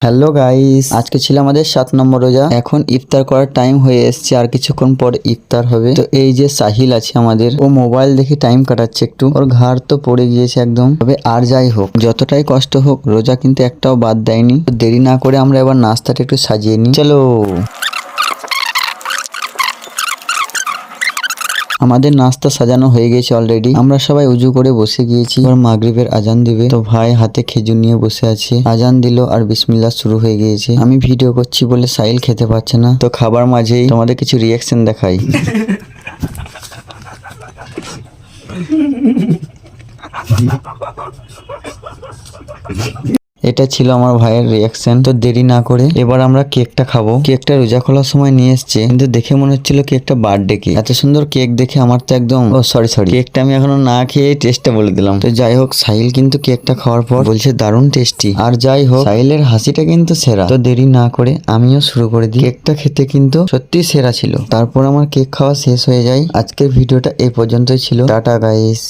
Hello guys, আজকে ছিল আমাদের 7 নম্বর রোজা। এখন ইফতার করার টাইম হয়ে এসেছে, আর কিছুক্ষণ পর ইফতার হবে। তো এই যে সাহিল আছে আমাদের, ও মোবাইল দেখে টাইম কাটাচ্ছে একটু, ওর ঘাড় তো পড়ে গিয়েছে একদম। তবে আর যাই হোক, যতটাই কষ্ট হোক, রোজা কিন্তু একটাও বাদ দেয়নি। তো দেরি না করে আমরা এবার নাস্তাটা একটু সাজিয়ে নিই, চলো। আমাদের নাস্তা সাজানো হয়ে গেছে অলরেডি। আমরা সবাই উজু করে বসে গিয়েছি, এবার মাগরিবের আজান দিবে। তো ভাই হাতে খেজুর নিয়ে বসে আছে। আজান দিল আর বিসমিল্লাহ শুরু হয়ে গিয়েছে। আমি ভিডিও করছি বলে সাহিল খেতে পারছে না। তো খাবার মাঝেই তোমাদের কিছু রিয়াকশন দেখাই। এটা ছিল আমার ভাইয়ের রিয়াকশন। তো দেরি না করে এবার আমরা কেকটা খাবো। কেকটা রোজা খোলার সময় নিয়ে এসছে, কিন্তু দেখে মনে হচ্ছিল কেকটা বার্থডে কেক। এত সুন্দর কেক দেখে আমার তো একদম সরি কেকটা আমি এখনো না খেয়ে টেস্টটা বলে দিলাম। তো যাই হোক, সাহিল কিন্তু কেকটা খাওয়ার পর বলছে দারুণ টেস্টি। আর যাই হোক, সাহিলের হাসিটা কিন্তু সেরা। তো দেরি না করে আমিও শুরু করে দিই। কেকটা খেতে কিন্তু সত্যি সেরা ছিল। তারপর আমার কেক খাওয়া শেষ হয়ে যায়। আজকের ভিডিওটা এই পর্যন্তই ছিল। Tata guys.